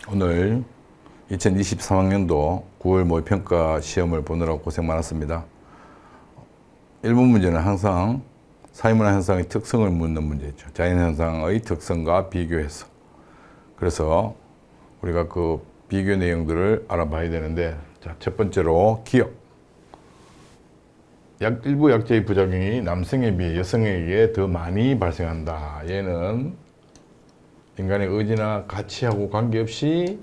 오늘 2023학년도 9월 모의평가 시험을 보느라고 고생 많았습니다. 1번 문제는 항상 사회문화 현상의 특성을 묻는 문제죠. 자연현상의 특성과 비교해서. 그래서 우리가 그 비교 내용들을 알아봐야 되는데, 자, 첫 번째로 기억. 일부 약제의 부작용이 남성에 비해 여성에게 더 많이 발생한다. 얘는 인간의 의지나 가치하고 관계없이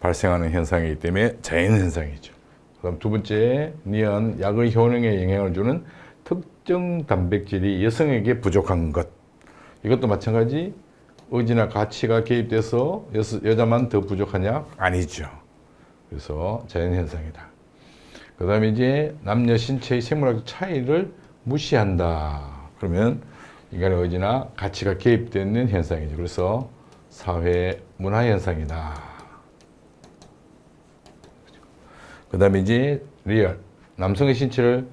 발생하는 현상이기 때문에 자연현상이죠. 그 다음 두 번째, 니은, 약의 효능에 영향을 주는 특정 단백질이 여성에게 부족한 것. 이것도 마찬가지. 의지나 가치가 개입돼서 여자만 더 부족하냐? 아니죠. 그래서 자연현상이다. 그 다음에 이제 남녀 신체의 생물학적 차이를 무시한다. 그러면 인간의 의지나 가치가 개입되는 현상이죠. 그래서 사회 문화 현상이다. 그 다음에 이제 리얼. 남성의 신체를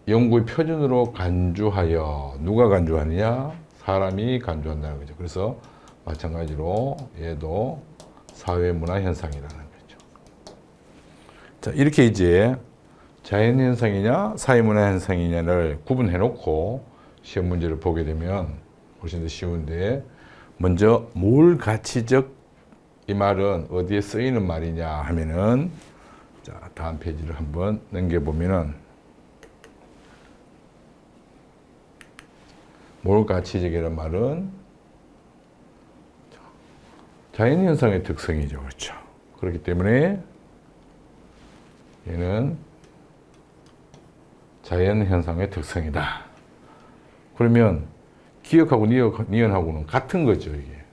연구의 표준으로 간주하여 누가 간주하느냐? 사람이 간주한다는 거죠. 그래서 마찬가지로 얘도 사회 문화 현상이라는 거죠. 자, 이렇게 이제 자연 현상이냐 사회 문화 현상이냐를 구분해 놓고 시험 문제를 보게 되면 훨씬 더 쉬운데, 먼저 뭘 가치적, 이 말은 어디에 쓰이는 말이냐 하면은, 자, 다음 페이지를 한번 넘겨보면은, 뭘 가치적이라는 말은 자연현상의 특성이죠. 그렇죠. 그렇기 때문에 얘는 자연현상의 특성이다. 그러면 기억하고 니은하고는 같은 거죠, 이게.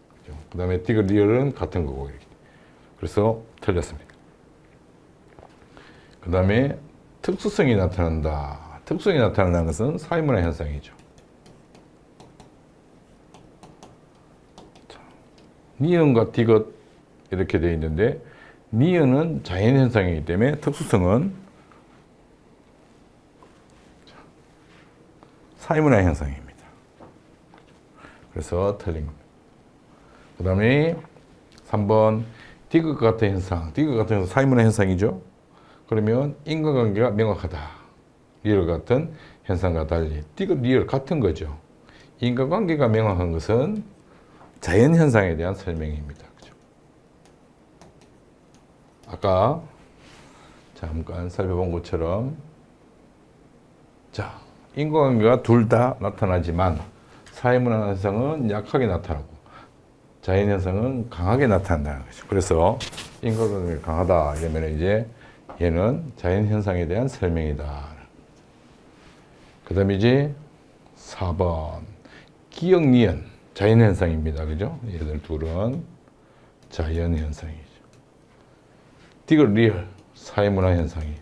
그렇죠? 그 다음에 디귿 리얼은 같은 거고, 이렇게. 그래서 틀렸습니다. 그 다음에 특수성이 나타난다. 특성이 나타난다는 것은 사회문화 현상이죠. 니은과 디귿 이렇게 되어 있는데, 니은은 자연현상이기 때문에 특수성은 사회문화 현상입니다. 그래서 틀린 겁니다. 그 다음에 3번 디귿 같은 현상. 디귿 같은 현상 사회문화 현상이죠. 그러면 인과관계가 명확하다. 리얼 같은 현상과 달리 디귿 리얼 같은 거죠. 인과관계가 명확한 것은 자연현상에 대한 설명입니다. 그죠? 아까 잠깐 살펴본 것처럼, 자, 인과관계가 둘 다 나타나지만 사회문화 현상은 약하게 나타나고 자연현상은 강하게 나타난다는 거죠. 그래서 인과관계가 강하다 이러면 이제 얘는 자연현상에 대한 설명이다. 그 다음에 이제 4번 기억 니은 자연현상입니다. 그죠? 얘들 둘은 자연현상이죠. 디귿 리얼 사회문화 현상이죠.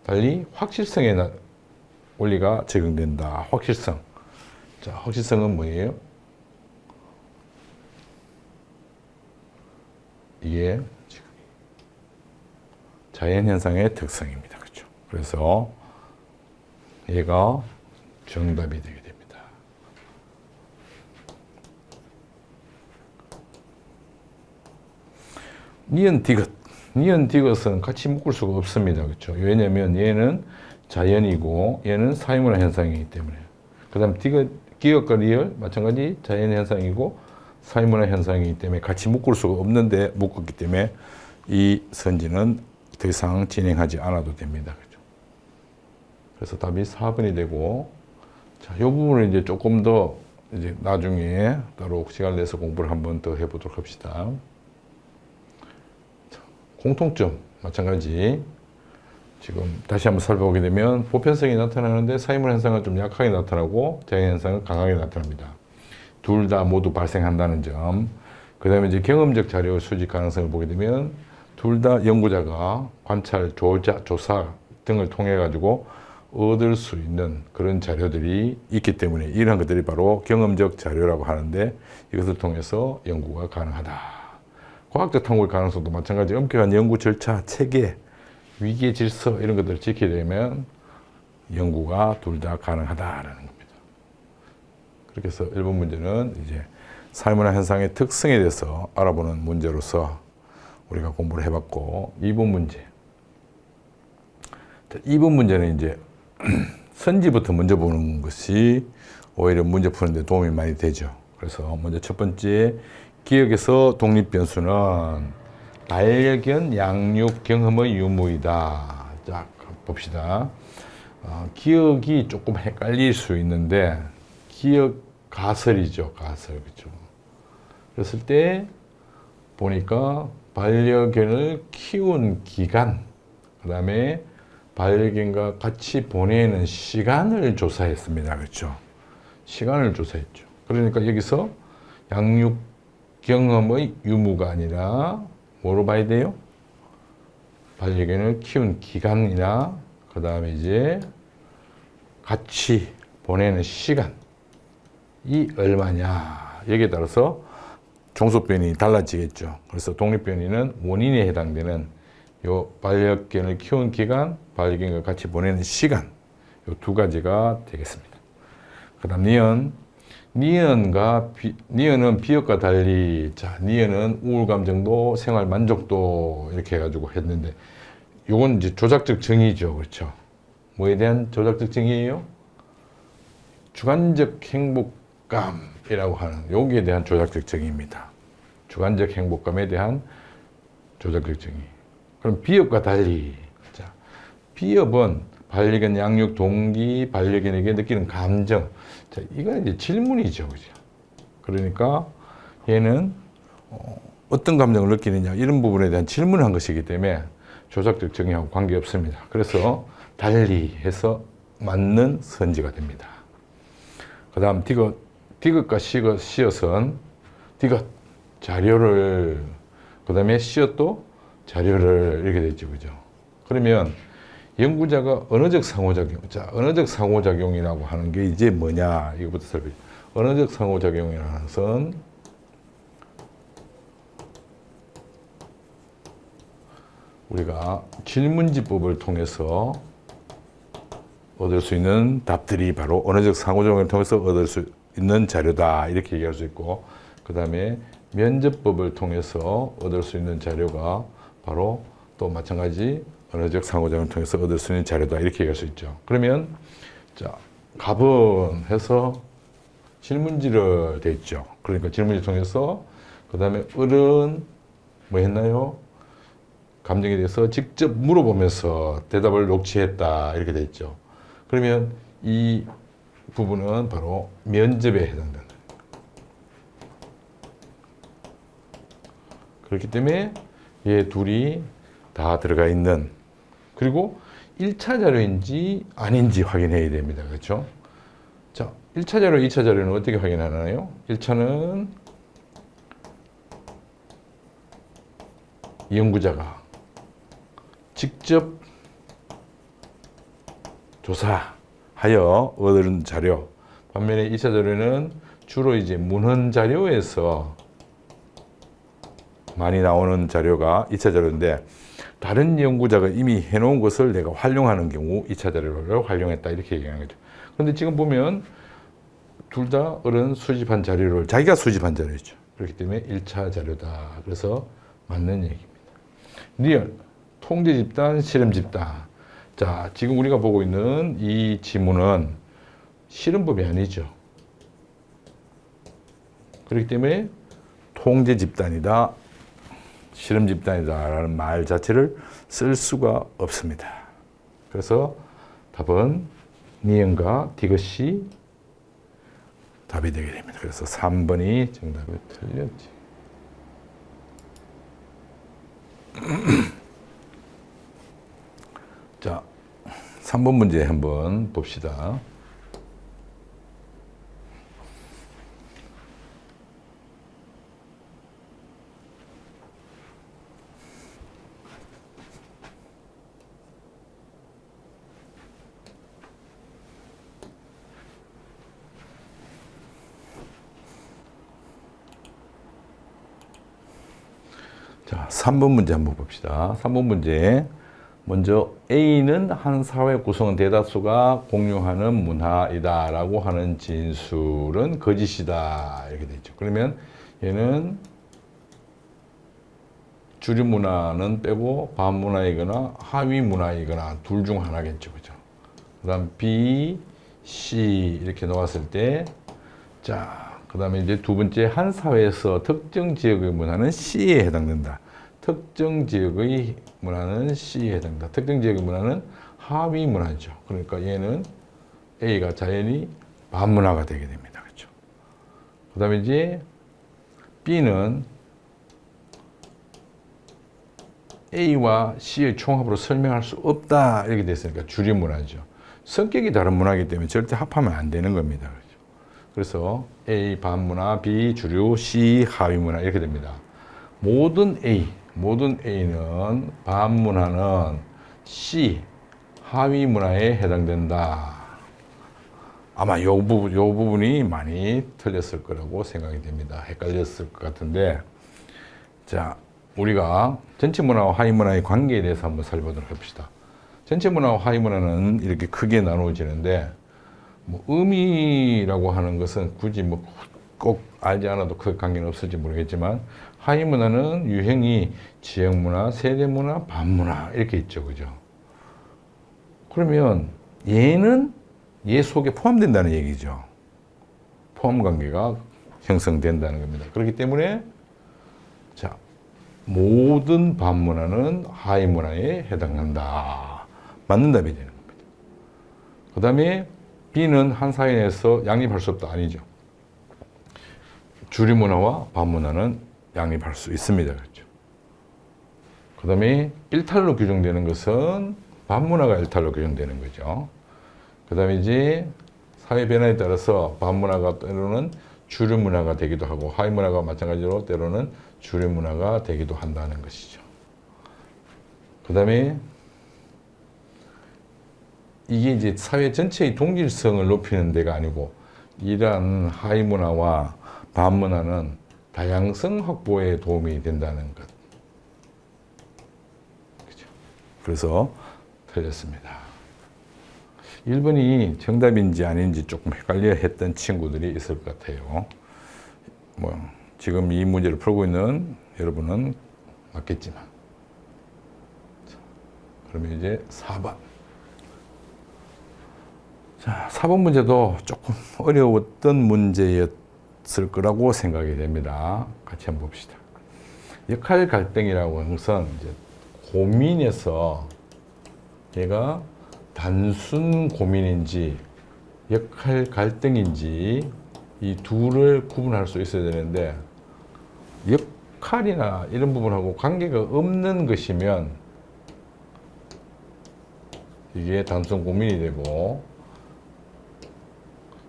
달리 확실성에 원리가 적용된다. 확실성. 자, 확실성은 뭐예요? 이게 지금 자연현상의 특성입니다. 그렇죠? 그래서 얘가 정답이 되게 됩니다. 니은 디귿. 니은 디귿은 같이 묶을 수가 없습니다. 그렇죠? 왜냐면 얘는 자연이고 얘는 사회문화 현상이기 때문에. 그 다음 기억과 리얼 마찬가지 자연현상이고 사회문화 현상이기 때문에 같이 묶을 수가 없는데 묶었기 때문에 이 선지는 더 이상 진행하지 않아도 됩니다. 그렇죠? 그래서 답이 4번이 되고, 자, 이 부분을 이제 조금 더 이제 나중에 따로 시간을 내서 공부를 한번 더 해보도록 합시다. 공통점 마찬가지. 지금 다시 한번 살펴보게 되면 보편성이 나타나는데 사회문화 현상은 좀 약하게 나타나고 자연현상은 강하게 나타납니다. 둘 다 모두 발생한다는 점. 그 다음에 이제 경험적 자료 수집 가능성을 보게 되면 둘 다 연구자가 관찰, 조사 등을 통해 가지고 얻을 수 있는 그런 자료들이 있기 때문에 이러한 것들이 바로 경험적 자료라고 하는데, 이것을 통해서 연구가 가능하다. 과학적 탐구의 가능성도 마찬가지. 엄격한 연구 절차, 체계, 위기의 질서 이런 것들을 지키게 되면 연구가 둘 다 가능하다라는 겁니다. 그렇게 해서 1번 문제는 이제 사회문화 현상의 특성에 대해서 알아보는 문제로서 우리가 공부를 해봤고, 2번 문제. 자, 2번 문제는 이제 선지부터 먼저 보는 것이 오히려 문제 푸는데 도움이 많이 되죠. 그래서 먼저 첫 번째, 기억에서 독립변수는 반려견 양육 경험의 유무이다. 자, 봅시다. 기억이 조금 헷갈릴 수 있는데, 기억 가설이죠. 가설. 그렇죠. 그랬을 때 보니까 반려견을 키운 기간, 그 다음에 반려견과 같이 보내는 시간을 조사했습니다. 그렇죠. 시간을 조사했죠. 그러니까 여기서 양육 경험의 유무가 아니라 뭐로 봐야 돼요? 반려견을 키운 기간이나 그 다음에 이제 같이 보내는 시간이 얼마냐. 여기에 따라서 종속변이 달라지겠죠. 그래서 독립변이는 원인에 해당되는 요 반려견을 키운 기간, 반려견과 같이 보내는 시간, 요 두 가지가 되겠습니다. 그 다음 니은은 비역과 달리, 자, 니은은 우울감 정도, 생활 만족도 이렇게 해가지고 했는데, 요건 이제 조작적 정의죠. 그렇죠. 뭐에 대한 조작적 정의예요? 주관적 행복감이라고 하는 여기에 대한 조작적 정의입니다. 주관적 행복감에 대한 조작적 정의. 그럼 비협과 달리, 자, 비협은 반려견 양육 동기, 반려견에게 느끼는 감정. 자, 이건 이제 질문이죠. 그죠? 그러니까 얘는 어떤 감정을 느끼느냐, 이런 부분에 대한 질문을 한 것이기 때문에 조작적 정의하고 관계없습니다. 그래서 달리 해서 맞는 선지가 됩니다. 그 다음 디귿과 시엇은 디귿 자료를, 그 다음에 시엇도 자료를, 이렇게 됐죠. 그죠? 그러면 연구자가 언어적 상호작용, 자, 언어적 상호작용이라고 하는 게 이제 뭐냐, 이거부터 살펴보죠. 언어적 상호작용이라는 것은 우리가 질문지법을 통해서 얻을 수 있는 답들이 바로 언어적 상호작용을 통해서 얻을 수 있는 자료다, 이렇게 얘기할 수 있고, 그 다음에 면접법을 통해서 얻을 수 있는 자료가 바로 또 마찬가지 언어적 상호작용을 통해서 얻을 수 있는 자료다, 이렇게 얘기할 수 있죠. 그러면 자, 갑은 해서 질문지를 돼 있죠. 그러니까 질문지 통해서, 그 다음에 을은 뭐 했나요? 감정에 대해서 직접 물어보면서 대답을 녹취했다, 이렇게 돼 있죠. 그러면 이 부분은 바로 면접에 해당된다. 그렇기 때문에 얘 둘이 다 들어가 있는, 그리고 1차 자료인지 아닌지 확인해야 됩니다. 그렇죠? 자, 1차 자료, 2차 자료는 어떻게 확인하나요? 1차는 연구자가 직접 조사하여 얻은 자료. 반면에 2차 자료는 주로 이제 문헌 자료에서 많이 나오는 자료가 2차 자료인데, 다른 연구자가 이미 해놓은 것을 내가 활용하는 경우 2차 자료를 활용했다, 이렇게 얘기하는 거죠. 그런데 지금 보면 둘 다 어른 수집한 자료를 자기가 수집한 자료죠. 그렇기 때문에 1차 자료다. 그래서 맞는 얘기입니다. 리얼, 통제 집단, 실험 집단. 자, 지금 우리가 보고 있는 이 지문은 실험법이 아니죠. 그렇기 때문에 통제 집단이다, 실험 집단이다 라는 말 자체를 쓸 수가 없습니다. 그래서 답은 니은과 디귿이 답이 되게 됩니다. 그래서 3번이 정답이 틀렸지. 자, 3번 문제 한번 봅시다. 자, 3번 문제 한번 봅시다. 3번 문제. 먼저 A는 한 사회 구성 대다수가 공유하는 문화이다 라고 하는 진술은 거짓이다, 이렇게 되어 있죠. 그러면 얘는 주류 문화는 빼고 반문화이거나 하위 문화이거나 둘 중 하나겠죠. 그죠? 그 다음 B, C 이렇게 놓았을 때, 자, 그 다음에 이제 두 번째, 한 사회에서 특정 지역의 문화는 C에 해당된다. 특정 지역의 문화는 C에 해당된다. 특정 지역의 문화는 하위 문화죠. 그러니까 얘는 A가 자연히 반문화가 되게 됩니다. 그렇죠? 그 다음에 이제 B는 A와 C의 총합으로 설명할 수 없다. 이렇게 됐으니까 주류 문화죠. 성격이 다른 문화이기 때문에 절대 합하면 안 되는 겁니다. 그렇죠? 그래서 A 반문화, B 주류, C 하위 문화 이렇게 됩니다. 모든 A는 반문화는 C 하위 문화에 해당된다. 아마 요 부분이 많이 틀렸을 거라고 생각이 됩니다. 헷갈렸을 것 같은데, 자, 우리가 전체 문화와 하위 문화의 관계에 대해서 한번 살펴보도록 합시다. 전체 문화와 하위 문화는 이렇게 크게 나누어지는데, 뭐 의미라고 하는 것은 굳이 뭐 꼭 알지 않아도 그 관계는 없을지 모르겠지만, 하위 문화는 유형이 지역 문화, 세대 문화, 반문화 이렇게 있죠, 그죠? 그러면 얘는 얘 속에 포함된다는 얘기죠. 포함 관계가 형성된다는 겁니다. 그렇기 때문에 자, 모든 반문화는 하위 문화에 해당한다. 맞는 답이 되는 겁니다. 그 다음에 B는 한 사회 내에서 양립할 수 없다. 아니죠. 주류 문화와 반문화는 양립할 수 있습니다. 그렇죠. 그 다음에 일탈로 규정되는 것은 반문화가 일탈로 규정되는 거죠. 그 다음에 이제 사회 변화에 따라서 반문화가 때로는 주류 문화가 되기도 하고 하위 문화가 마찬가지로 때로는 주류 문화가 되기도 한다는 것이죠. 그 다음에 이게 이제 사회 전체의 동질성을 높이는 데가 아니고 이러한 하위 문화와 반문화는 다양성 확보에 도움이 된다는 것. 그죠? 그래서 틀렸습니다. 1번이 정답인지 아닌지 조금 헷갈려 했던 친구들이 있을 것 같아요. 뭐 지금 이 문제를 풀고 있는 여러분은 맞겠지만. 자, 그러면 이제 4번. 자, 4번 문제도 조금 어려웠던 문제였을 거라고 생각이 됩니다. 같이 한번 봅시다. 역할 갈등이라고 하는 것은 이제 고민에서 얘가 단순 고민인지 역할 갈등인지 이 둘을 구분할 수 있어야 되는데 역할이나 이런 부분하고 관계가 없는 것이면 이게 단순 고민이 되고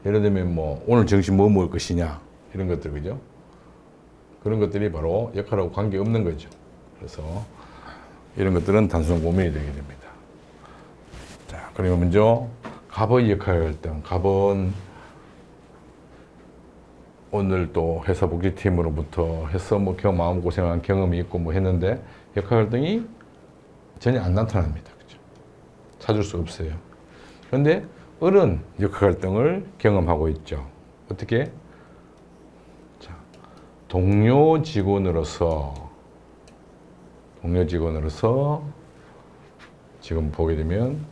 예를 들면 뭐 오늘 점심 뭐 먹을 것이냐 이런 것들 그죠? 그런 것들이 바로 역할하고 관계 없는 거죠. 그래서 이런 것들은 단순 고민이 되게 됩니다. 자, 그러면 먼저 갑의 역할 갈등. 갑은 오늘 또 회사 복지팀으로부터 해서 뭐 마음고생한 경험이 있고 뭐 했는데 역할 갈등이 전혀 안 나타납니다. 그죠? 찾을 수 없어요. 그런데 어른 역할 갈등을 경험하고 있죠. 어떻게? 자, 동료 직원으로서 지금 보게 되면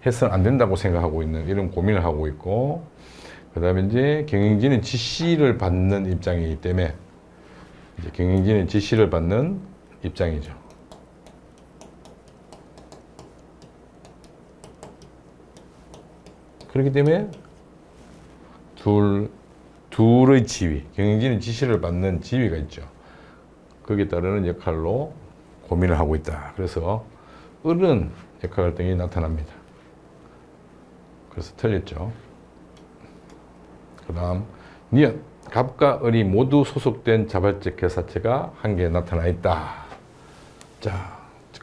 해서는 안 된다고 생각하고 있는 이런 고민을 하고 있고, 그 다음에 이제 경영진의 지시를 받는 입장이기 때문에 이제 경영진의 지시를 받는 입장이죠. 그렇기 때문에 둘의 지위, 경영진의 지시를 받는 지위가 있죠. 거기에 따르는 역할로 고민을 하고 있다. 그래서 어른 역할 갈등이 나타납니다. 그래서 틀렸죠. 그 다음 니은, 갑과 을이 모두 소속된 자발적 교사체가 한 개 나타나 있다. 자,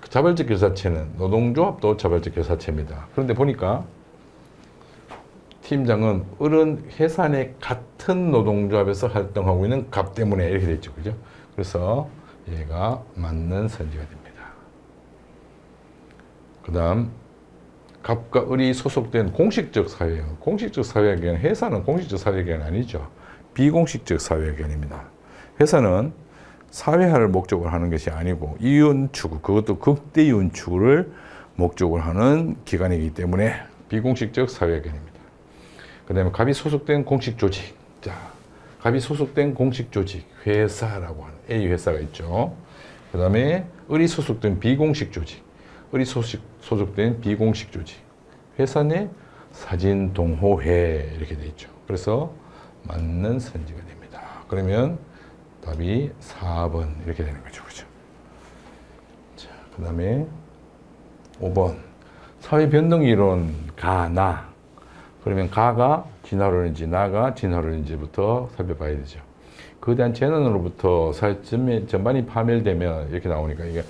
자발적 교사체는 노동조합도 자발적 교사체입니다. 그런데 보니까 팀장은 어른 회사 내 같은 노동조합에서 활동하고 있는 갑 때문에 이렇게 됐죠. 그죠? 그래서 얘가 맞는 선지가 됩니다. 그 다음 갑과 을이 소속된 공식적 사회형. 공식적 사회계는 회사는 공식적 사회계는 아니죠. 비공식적 사회개념입니다. 회사는 사회화를 목적으로 하는 것이 아니고 이윤 추구, 그것도 극대 이윤 추구를 목적으로 하는 기관이기 때문에 비공식적 사회개념입니다. 그 다음에 갑이 소속된 공식 조직. 자, 갑이 소속된 공식 조직, 회사라고 하는 A 회사가 있죠. 그 다음에 을이 소속된 비공식 조직, 을이 소속된 비공식 조직, 회사 내 사진 동호회 이렇게 돼 있죠. 그래서 맞는 선지가 됩니다. 그러면 답이 4번 이렇게 되는 거죠. 그죠? 자, 그 다음에 5번. 사회 변동 이론 가, 나. 그러면 가가 진화론인지 나가 진화론인지부터 살펴봐야 되죠. 거대한 재난으로부터 사회 전반이 파멸되면 이렇게 나오니까 이게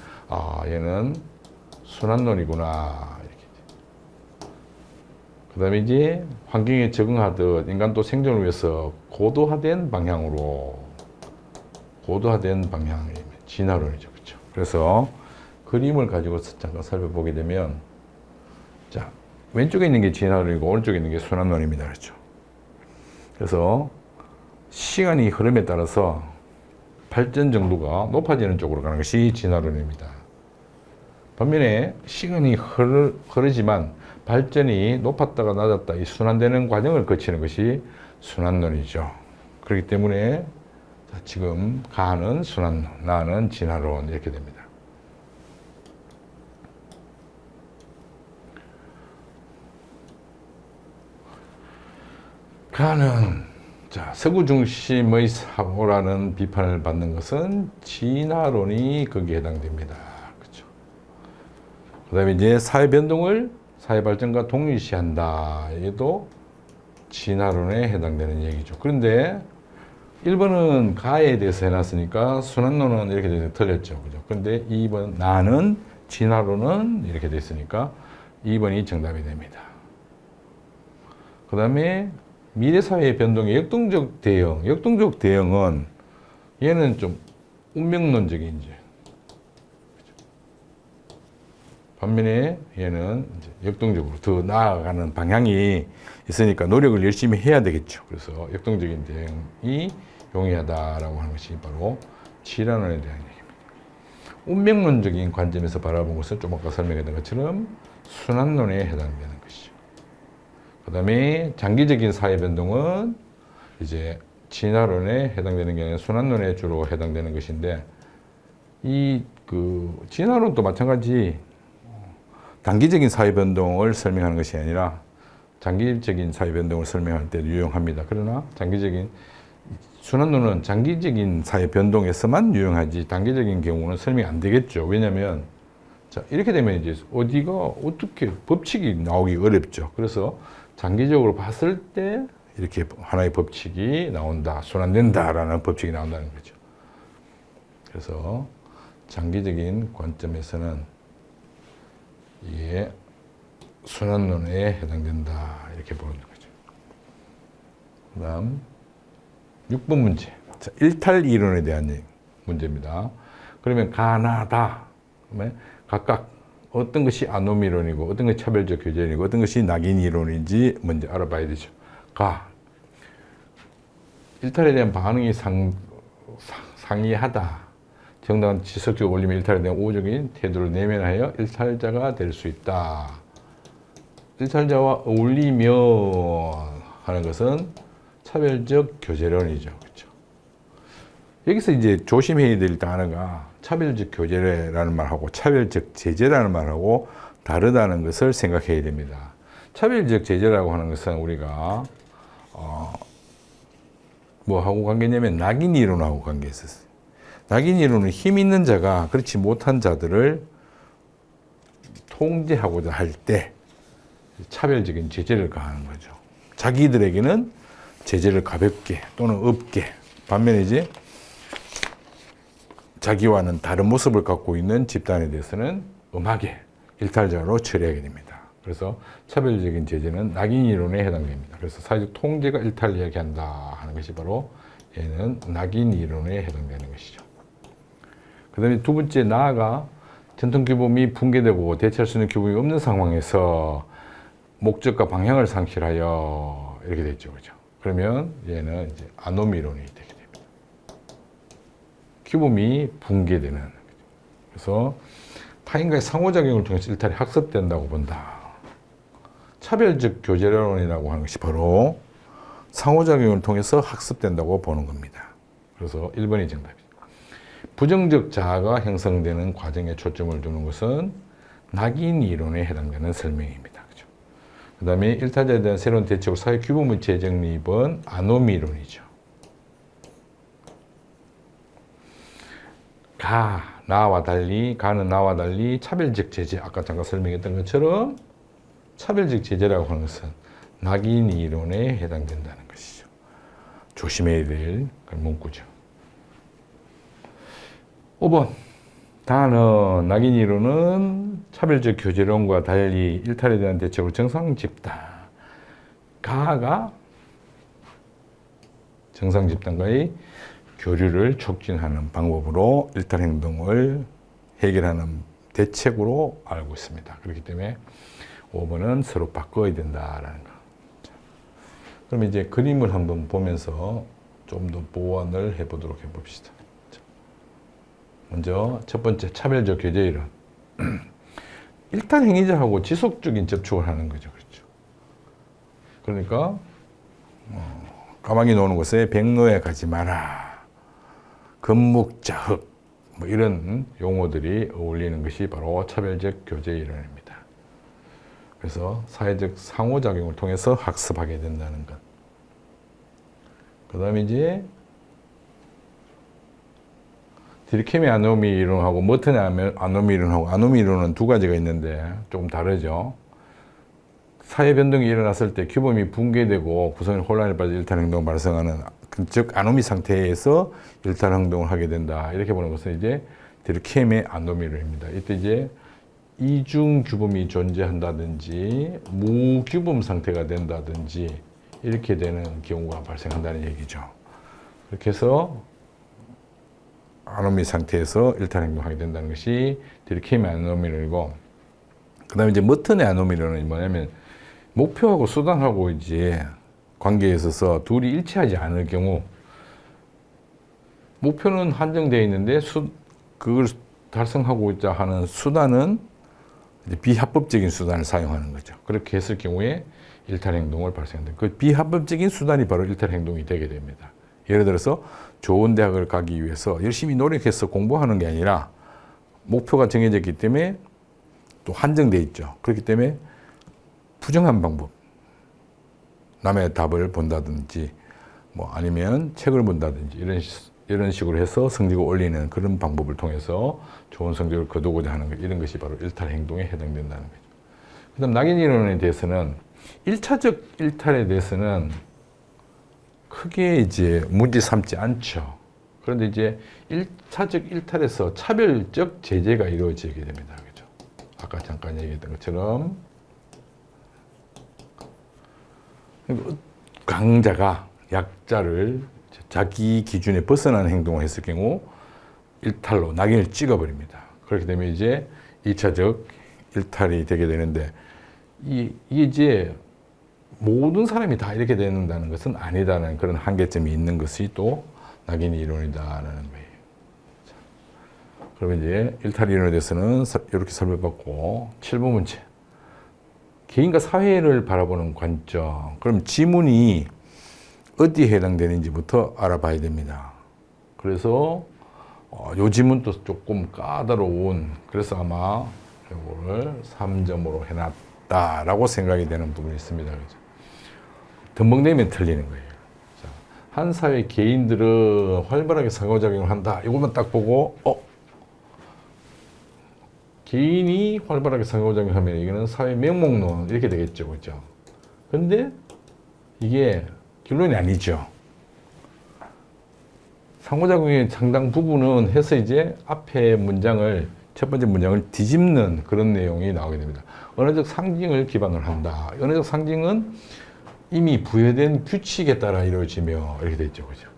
얘는 순환론이구나. 이렇게. 그 다음에 이제 환경에 적응하듯 인간도 생존을 위해서 고도화된 방향이 진화론이죠. 그렇죠? 그래서 그림을 가지고 잠깐 살펴보게 되면 자, 왼쪽에 있는 게 진화론이고 오른쪽에 있는 게 순환론입니다. 그렇죠? 그래서 시간이 흐름에 따라서 발전 정도가 높아지는 쪽으로 가는 것이 진화론입니다. 반면에 시간이 흐르지만 발전이 높았다가 낮았다 이 순환되는 과정을 거치는 것이 순환론이죠. 그렇기 때문에 지금 가는 순환론, 나는 진화론 이렇게 됩니다. 가는 서구 중심의 사고라는 비판을 받는 것은 진화론이 거기에 해당됩니다. 그렇죠? 그다음에 이제 사회 변동을 사회 발전과 동일시한다. 이것도 진화론에 해당되는 얘기죠. 그런데 1번은 가에 대해서 해놨으니까 순환론은 이렇게 돼서 틀렸죠. 그죠? 그런데 2번 나는 진화론은 이렇게 됐으니까 2번이 정답이 됩니다. 그 다음에 미래사회의 변동의 역동적 대응. 역동적 대응은 얘는 좀 운명론적인 이제. 반면에 얘는 이제 역동적으로 더 나아가는 방향이 있으니까 노력을 열심히 해야 되겠죠. 그래서 역동적인 대응이 용이하다라고 하는 것이 바로 진화론에 대한 얘기입니다. 운명론적인 관점에서 바라본 것은 좀 아까 설명했던 것처럼 순환론에 해당되는 것이죠. 그 다음에 장기적인 사회 변동은 이제 진화론에 해당되는 게 아니라 순환론에 주로 해당되는 것인데 진화론도 마찬가지 단기적인 사회 변동을 설명하는 것이 아니라 장기적인 사회 변동을 설명할 때도 유용합니다. 그러나 순환론은 장기적인 사회 변동에서만 유용하지 단기적인 경우는 설명이 안 되겠죠. 왜냐하면 이렇게 되면 이제 어디가 어떻게 법칙이 나오기 어렵죠. 그래서 장기적으로 봤을 때 이렇게 하나의 법칙이 나온다, 순환된다라는 법칙이 나온다는 거죠. 그래서 장기적인 관점에서는 이게 순환론에 해당된다 이렇게 보는 거죠. 그다음 6번 문제. 일탈 이론에 대한 문제입니다. 그러면 가나다. 그러면 각각 어떤 것이 아노미론이고 어떤 것이 차별적 교제론이고 어떤 것이 낙인 이론인지 먼저 알아봐야 되죠. 일탈에 대한 반응이 상이하다. 정당한 지속적 원리며 일탈에 대한 우호적인 태도를 내면하여 일탈자가 될 수 있다. 일탈자와 어울리며 하는 것은 차별적 교제론이죠. 그렇죠? 여기서 이제 조심해야 될 단어가 차별적 교제라는 말하고 차별적 제재라는 말하고 다르다는 것을 생각해야 됩니다. 차별적 제재라고 하는 것은 우리가 뭐하고 관계냐면 낙인 이론하고 관계가 있었어요. 낙인 이론은 힘 있는 자가 그렇지 못한 자들을 통제하고자 할 때 차별적인 제재를 가하는 거죠. 자기들에게는 제재를 가볍게 또는 없게, 반면에 이제 자기와는 다른 모습을 갖고 있는 집단에 대해서는 엄하게 일탈자로 처리하게 됩니다. 그래서 차별적인 제재는 낙인 이론에 해당됩니다. 그래서 사회적 통제가 일탈을 이야기한다 하는 것이 바로 얘는 낙인 이론에 해당되는 것이죠. 그 다음에 두 번째, 나아가 전통 규범이 붕괴되고 대체할 수 있는 규범이 없는 상황에서 목적과 방향을 상실하여 이렇게 됐죠. 그죠? 그러면 얘는 이제 아노미론이 되게 됩니다. 큐범이 붕괴되는. 그래서 타인과의 상호작용을 통해서 일탈이 학습된다고 본다. 차별적 교제론이라고 하는 것이 바로 상호작용을 통해서 학습된다고 보는 겁니다. 그래서 1번이 정답입니다. 부정적 자아가 형성되는 과정에 초점을 두는 것은 낙인 이론에 해당되는 설명입니다. 그죠? 그 다음에 일타자에 대한 새로운 대책으로 사회 규범의 재정립은 아노미론이죠. 가는 나와 달리 차별적 제재, 아까 잠깐 설명했던 것처럼 차별적 제재라고 하는 것은 낙인 이론에 해당된다는 것이죠. 조심해야 될 그런 문구죠. 5번. 다는 낙인 이론은 차별적 교제론과 달리 일탈에 대한 대책으로 정상 집단. 가가 정상 집단과의 교류를 촉진하는 방법으로 일탈 행동을 해결하는 대책으로 알고 있습니다. 그렇기 때문에 5번은 서로 바꿔야 된다라는 거. 그럼 이제 그림을 한번 보면서 좀 더 보완을 해보도록 해봅시다. 먼저 첫 번째 차별적 교제 이론. 일탈 행위자하고 지속적인 접촉을 하는 거죠. 그렇죠. 그러니까 가만히 노는 곳에 백로에 가지 마라. 금묵자흑 뭐 이런 용어들이 어울리는 것이 바로 차별적 교제 이론입니다. 그래서 사회적 상호작용을 통해서 학습하게 된다는 것. 그 다음에 이제 디르케미 아노미 이론하고 머튼의 아노미 이론하고 아노미 이론은 두 가지가 있는데 조금 다르죠. 사회 변동이 일어났을 때 규범이 붕괴되고 구성이 혼란에 빠져 일탈 행동을 발생하는 즉 아노미 상태에서 일탈 행동을 하게 된다. 이렇게 보는 것은 이제 디르케미의 아노미 이론입니다. 이때 이제 이중 규범이 존재한다든지 무규범 상태가 된다든지 이렇게 되는 경우가 발생한다는 얘기죠. 그렇게 해서 아노미 상태에서 일탈 행동하게 된다는 것이 디르케미의 아노미론이고, 그 다음에 이제 머튼의 아노미론은 뭐냐면 목표하고 수단하고 이제 관계에 있어서 둘이 일치하지 않을 경우 목표는 한정되어 있는데 그걸 달성하고자 하는 수단은 이제 비합법적인 수단을 사용하는 거죠. 그렇게 했을 경우에 일탈 행동을 발생한다. 그 비합법적인 수단이 바로 일탈 행동이 되게 됩니다. 예를 들어서 좋은 대학을 가기 위해서 열심히 노력해서 공부하는 게 아니라 목표가 정해졌기 때문에 또 한정되어 있죠. 그렇기 때문에 부정한 방법, 남의 답을 본다든지 뭐 아니면 책을 본다든지 이런 식으로 해서 성적을 올리는 그런 방법을 통해서 좋은 성적을 거두고자 하는 것, 이런 것이 바로 일탈 행동에 해당된다는 거죠. 그 다음 낙인 이론에 대해서는 1차적 일탈에 대해서는 크게 이제 문제 삼지 않죠. 그런데 이제 1차적 일탈에서 차별적 제재가 이루어지게 됩니다. 그죠? 아까 잠깐 얘기했던 것처럼 강자가 약자를 자기 기준에 벗어나는 행동을 했을 경우 일탈로 낙인을 찍어버립니다. 그렇게 되면 이제 2차적 일탈이 되게 되는데 이게 이제 모든 사람이 다 이렇게 된다는 것은 아니다는 그런 한계점이 있는 것이 또 낙인 이론이다라는 거예요. 자, 그러면 이제 일탈 이론에 대해서는 이렇게 설명받고 7번 문제. 개인과 사회를 바라보는 관점. 그럼 지문이 어디에 해당되는지부터 알아봐야 됩니다. 그래서 요 지문도 조금 까다로운, 그래서 아마 이거를 3점으로 해놨다라고 생각이 되는 부분이 있습니다. 그죠? 덤벙대면 틀리는 거예요. 자, 한 사회 개인들은 활발하게 상호작용을 한다. 이것만 딱 보고 개인이 활발하게 상호작용하면 이거는 사회 명목론 이렇게 되겠죠. 그죠? 근데 이게 결론이 아니죠. 상호작용의 상당 부분은 해서 이제 앞에 문장을, 첫 번째 문장을 뒤집는 그런 내용이 나오게 됩니다. 언어적 상징을 기반으로 한다. 언어적 상징은 이미 부여된 규칙에 따라 이루어지며 이렇게 되어 있죠. 그죠?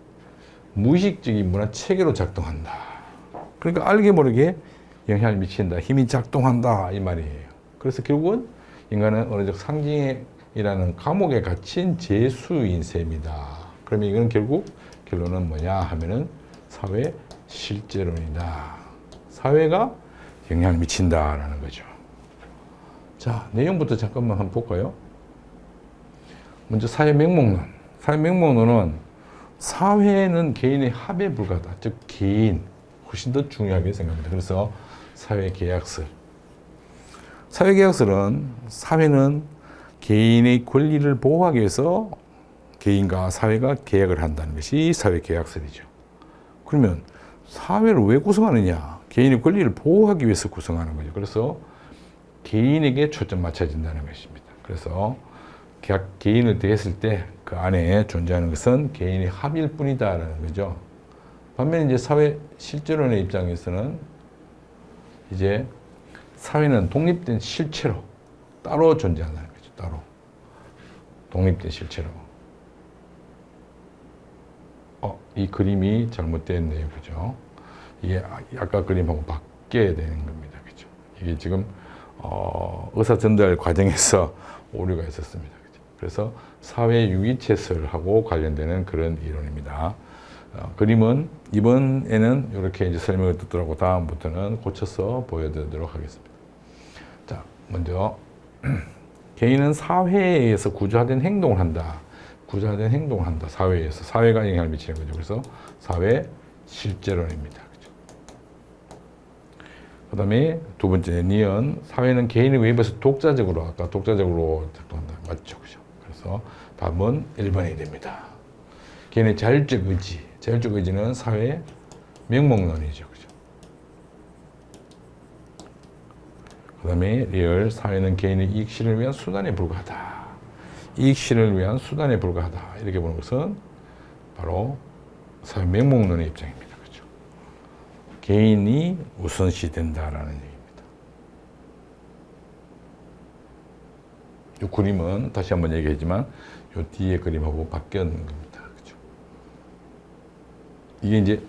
무의식적인 문화 체계로 작동한다. 그러니까 알게 모르게 영향을 미친다. 힘이 작동한다. 이 말이에요. 그래서 결국은 인간은 언어적 상징에 이라는 감옥에 갇힌 죄수인 셈이다. 그러면 이건 결국 결론은 뭐냐 하면은 사회 실제론이다. 사회가 영향을 미친다라는 거죠. 자, 내용부터 잠깐만 한번 볼까요? 먼저 사회 맹목론. 사회 맹목론은 사회는 개인의 합에 불과하다. 즉 개인 훨씬 더 중요하게 생각합니다. 그래서 사회계약설. 사회계약설은 사회는 개인의 권리를 보호하기 위해서 개인과 사회가 계약을 한다는 것이 사회계약설이죠. 그러면 사회를 왜 구성하느냐? 개인의 권리를 보호하기 위해서 구성하는 거죠. 그래서 개인에게 초점 맞춰진다는 것입니다. 그래서 개인을 대했을 때 그 안에 존재하는 것은 개인의 합일 뿐이다라는 거죠. 반면에 이제 사회 실제론의 입장에서는 이제 사회는 독립된 실체로 따로 존재한다는 거죠. 따로 독립된 실체로. 이 그림이 잘못됐네요, 그죠? 이게 아까 그림하고 바뀌어야 되는 겁니다, 그죠? 이게 지금 의사 전달 과정에서 오류가 있었습니다, 그죠? 그래서 사회 유기체설하고 관련되는 그런 이론입니다. 그림은 이번에는 이렇게 이제 설명을 듣더라고 다음부터는 고쳐서 보여드리도록 하겠습니다. 자, 먼저 개인은 사회에서 구조화된 행동을 한다. 구조화된 행동을 한다. 사회에서 사회가 영향을 미치는 거죠. 그래서 사회 실제론입니다. 그죠? 그다음에 두 번째 니은 사회는 개인의 외부에서 독자적으로 아까 독자적으로 작동한다. 맞죠, 그죠? 그래서 답은 1번이 됩니다. 개인의 자율적 의지. 자율적 의지는 사회 명목론이죠. 그죠? 그 다음에 리얼, 사회는 개인의 이익 실현을 위한 수단에 불과하다. 이익 실현을 위한 수단에 불과하다. 이렇게 보는 것은 바로 사회 명목론의 입장입니다. 그죠? 개인이 우선시 된다라는 얘기입니다. 이 그림은 다시 한번 얘기했지만 이 뒤에 그림하고 바뀌었는 겁니다. 그죠? 이게 이제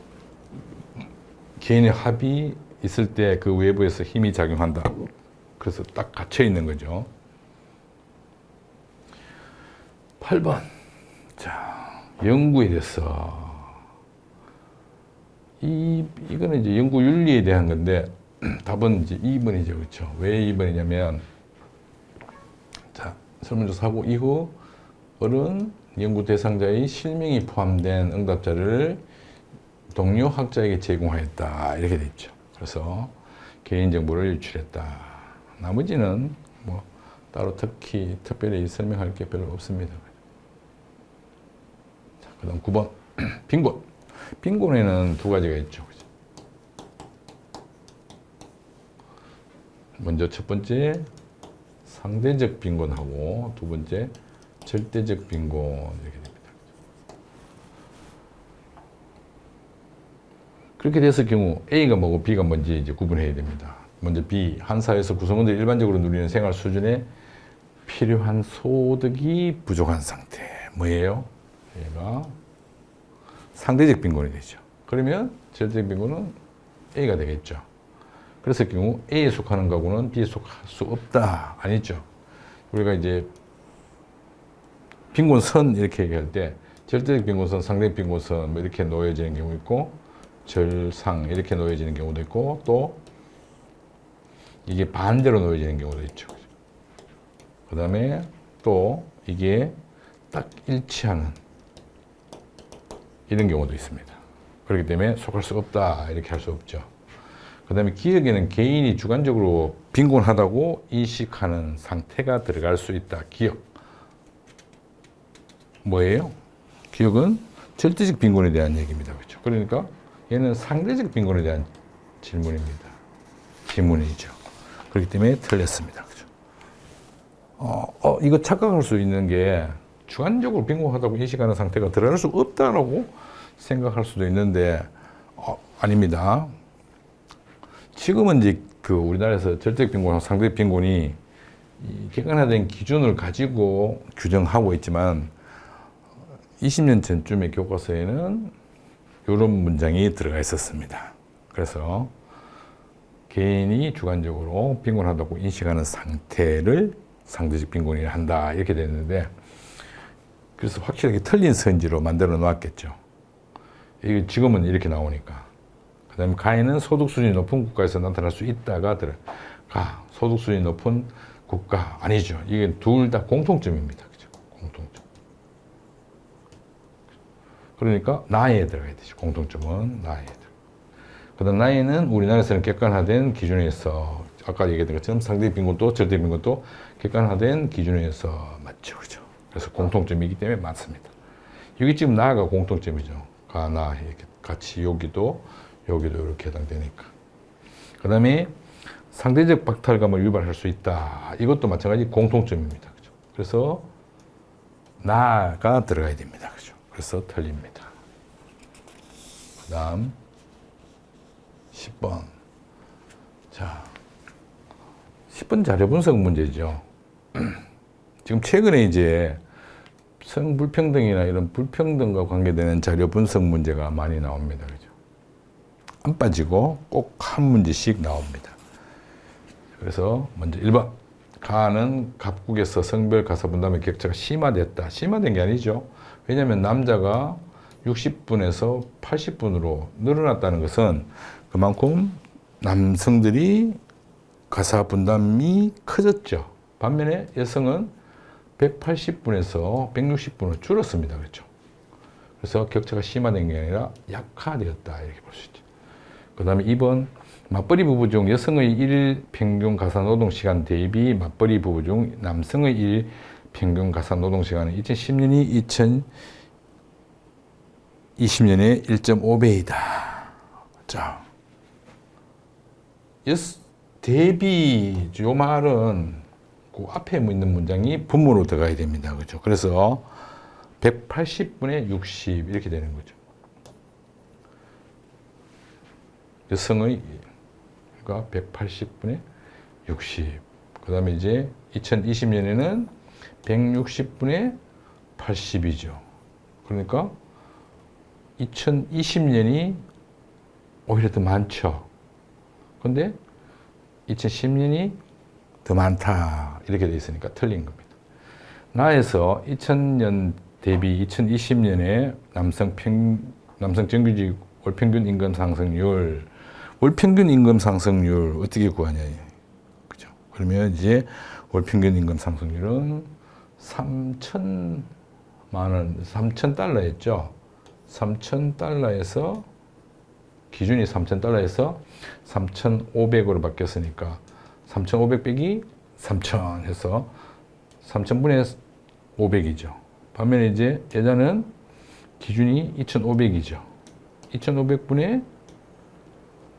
개인의 합이 있을 때 그 외부에서 힘이 작용한다. 그래서 딱 갇혀 있는 거죠. 8번. 자, 연구에 대해서. 이거는 이제 연구 윤리에 대한 건데, 답은 이제 2번이죠. 그렇죠? 왜 2번이냐면, 자, 설문조사하고 이후 어른 연구 대상자의 실명이 포함된 응답자를 동료 학자에게 제공하였다. 이렇게 돼 있죠. 그래서 개인정보를 유출했다. 나머지는 뭐 따로 특별히 설명할 게 별로 없습니다. 자, 그 다음 9번. 빈곤. 빈곤에는 두 가지가 있죠. 그죠? 먼저 첫 번째, 상대적 빈곤하고 두 번째, 절대적 빈곤. 이렇게 됩니다. 그렇게 됐을 경우 A가 뭐고 B가 뭔지 이제 구분해야 됩니다. 먼저 B, 한 사회에서 구성원들이 일반적으로 누리는 생활 수준에 필요한 소득이 부족한 상태. 뭐예요? 얘가 상대적 빈곤이 되죠. 그러면 절대적 빈곤은 A가 되겠죠. 그랬을 경우 A에 속하는 가구는 B에 속할 수 없다. 아니죠. 우리가 이제 빈곤선 이렇게 얘기할 때 절대적 빈곤선, 상대적 빈곤선 뭐 이렇게 놓여지는 경우 있고 절상 이렇게 놓여지는 경우도 있고 또 이게 반대로 놓여지는 경우도 있죠. 그 다음에 또 이게 딱 일치하는 이런 경우도 있습니다. 그렇기 때문에 속할 수 없다 이렇게 할 수 없죠. 그 다음에 기억에는 개인이 주관적으로 빈곤하다고 인식하는 상태가 들어갈 수 있다. 기억. 뭐예요? 기억은 절대적 빈곤에 대한 얘기입니다. 그렇죠? 그러니까 얘는 상대적 빈곤에 대한 질문입니다. 질문이죠. 그렇기 때문에 틀렸습니다. 그죠? 이거 착각할 수 있는 게 주관적으로 빈곤하다고 인식하는 상태가 들어갈 수 없다라고 생각할 수도 있는데 아닙니다. 지금은 이제 그 우리나라에서 절대적 빈곤과 상대적 빈곤이 객관화된 기준을 가지고 규정하고 있지만 20년 전쯤의 교과서에는 이런 문장이 들어가 있었습니다. 그래서 개인이 주관적으로 빈곤하다고 인식하는 상태를 상대적 빈곤이 한다 이렇게 됐는데, 그래서 확실하게 틀린 선지로 만들어 놓았겠죠. 이게 지금은 이렇게 나오니까. 그 다음에 가에는 소득 수준이 높은 국가에서 나타날 수 있다가 가 소득 수준이 높은 국가 아니죠. 이게 둘 다 공통점입니다. 그죠? 공통점. 그러니까 나에 들어가야 되죠. 공통점은 나에 들어. 그다음 나에는 우리나라에서는 객관화된 기준에서 아까 얘기했던 것처럼 상대 빈곤도 절대 빈곤도 객관화된 기준에서 맞죠. 그죠? 그래서 공통점이기 때문에 맞습니다. 여기 지금 나가 공통점이죠. 가, 나 이렇게 같이 여기도 이렇게 해당되니까. 그 다음에 상대적 박탈감을 유발할 수 있다. 이것도 마찬가지 공통점입니다. 그죠? 그래서 나가 들어가야 됩니다. 그죠? 그래서 틀립니다. 그 다음 10번. 자, 10번 자료 분석 문제죠. 지금 최근에 이제 성불평등이나 이런 불평등과 관계되는 자료 분석 문제가 많이 나옵니다. 그죠? 안 빠지고 꼭 한 문제씩 나옵니다. 그래서 먼저 1번. 가는 갑국에서 성별 가사 분담의 격차가 심화됐다. 심화된 게 아니죠. 왜냐하면 남자가 60분에서 80분으로 늘어났다는 것은 그만큼 남성들이 가사 분담이 커졌죠. 반면에 여성은 180분에서 160분으로 줄었습니다. 그렇죠? 그래서 격차가 심화된 게 아니라 약화되었다. 이렇게 볼 수 있죠. 그 다음에 2번. 맞벌이 부부 중 여성의 일 평균 가사 노동 시간 대비 맞벌이 부부 중 남성의 일 평균 가사 노동 시간은 2010년이 2020년에 1.5배이다. 자, 대비, 요 말은 그 앞에 있는 문장이 분모로 들어가야 됩니다. 그죠? 그래서 180분의 60 이렇게 되는 거죠. 여성의 가 180분의 60. 그 다음에 이제 2020년에는 160분의 80이죠. 그러니까 2020년이 오히려 더 많죠. 근데 2010년이 더 많다. 이렇게 돼 있으니까 틀린 겁니다. 나에서 2000년 대비 2020년에 남성 정규직 월평균 임금 상승률, 월평균 임금 상승률 어떻게 구하냐. 그죠? 그러면 이제 월평균 임금 상승률은 3,000만 원, 3,000달러였죠. 3,000달러에서 기준이 3,000달러에서 3,500으로 바뀌었으니까 3,500 빼기 3,000 해서 3,000분의 500이죠. 반면에 이제 여자는 기준이 2,500이죠. 2,500분의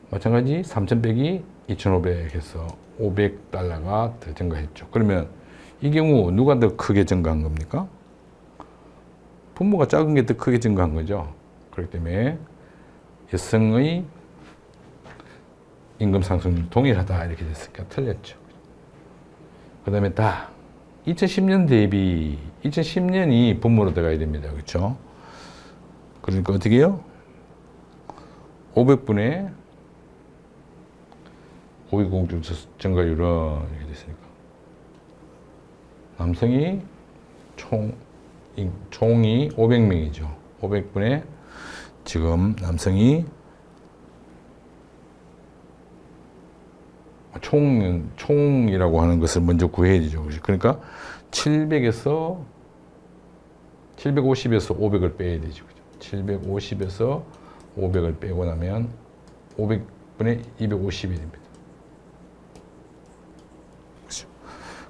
마찬가지 3,000 빼기 2,500 해서 500달러가 더 증가했죠. 그러면 이 경우 누가 더 크게 증가한 겁니까? 부모가 작은 게 더 크게 증가한 거죠. 그렇기 때문에 여성의 임금 상승률 동일하다 이렇게 됐으니까 틀렸죠. 그 다음에 2010년 대비 2010년이 분모로 들어가야 됩니다. 그렇죠? 그러니까 어떻게 해요? 500분의 고위공직 증가율은 이렇게 됐으니까 남성이 총이 500명이죠. 500분의 지금 남성이 총이라고 하는 것을 먼저 구해야 되죠. 그러니까 750에서 500을 빼야 되죠. 750에서 500을 빼고 나면 500분의 250이 됩니다.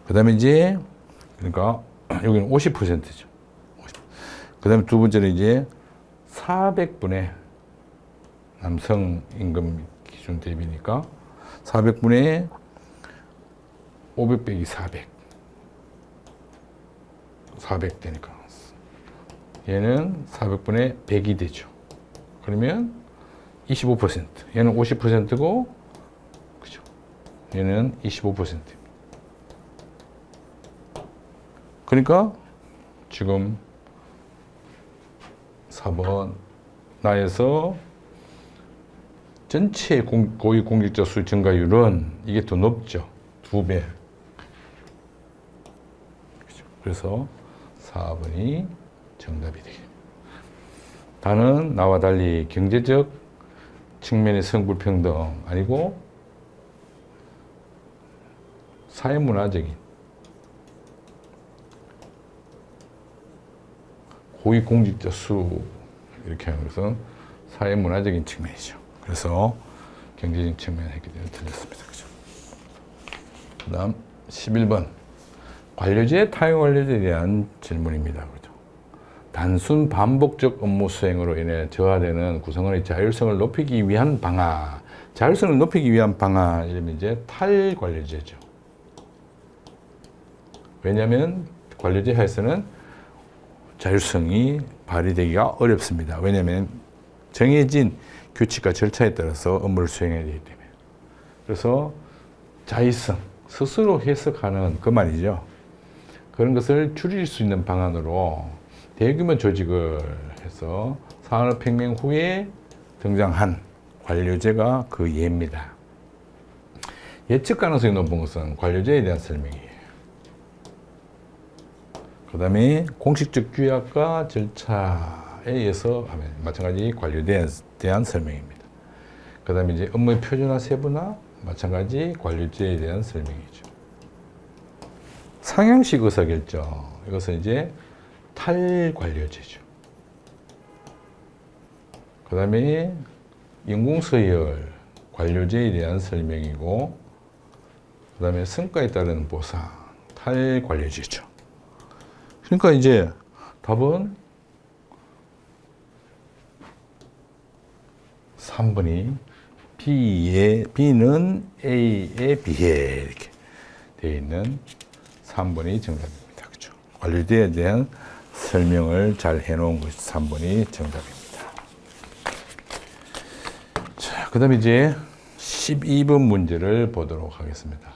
그 다음에 이제, 그러니까 여기는 50%죠. 그 다음에 두 번째는 이제 400분의 남성 임금 기준 대비니까 400분의 500 빼기 400. 400 되니까. 얘는 400분의 100이 되죠. 그러면 25%. 얘는 50%고, 그죠? 얘는 25%입니다. 그러니까 지금 4번 나에서 전체 고위공직자 수 증가율은 이게 더 높죠. 2배. 그래서 4번이 정답이 되겠습니다. 다는 나와 달리 경제적 측면의 성불평등 아니고 사회문화적인 고위공직자 수 이렇게 하는 것은 사회문화적인 측면이죠. 그래서 경제적인 측면에 했기 때문에 틀렸습니다. 그죠? 그 다음 11번 관료제, 타협관료제에 대한 질문입니다. 그죠? 단순 반복적 업무 수행으로 인해 저하되는 구성원의 자율성을 높이기 위한 방안, 자율성을 높이기 위한 방안 이러면 이제 탈관료제죠. 왜냐하면 관료제 하에서는 자율성이 발휘되기가 어렵습니다. 왜냐하면 정해진 규칙과 절차에 따라서 업무를 수행해야 되기 때문에. 그래서 자의성, 스스로 해석하는 그 말이죠. 그런 것을 줄일 수 있는 방안으로 대규모 조직을 해서 산업혁명 후에 등장한 관료제가 그 예입니다. 예측 가능성이 높은 것은 관료제에 대한 설명이에요. 그 다음에 공식적 규약과 절차에 의해서 하면 마찬가지 관료제에 대한 설명입니다. 그 다음에 이제 업무의 표준화, 세분화, 마찬가지 관료제에 대한 설명이죠. 상향식 의사결정, 이것은 이제 탈관료제죠. 그 다음에 인공서열, 관료제에 대한 설명이고, 그 다음에 성과에 따른 보상, 탈관료제죠. 그러니까 이제 답은 3번이 B는 A에 비해 이렇게 되어 있는 3번이 정답입니다. 그렇죠? 관료제에 대한 설명을 잘 해놓은 것이 3번이 정답입니다. 자, 그 다음에 이제 12번 문제를 보도록 하겠습니다.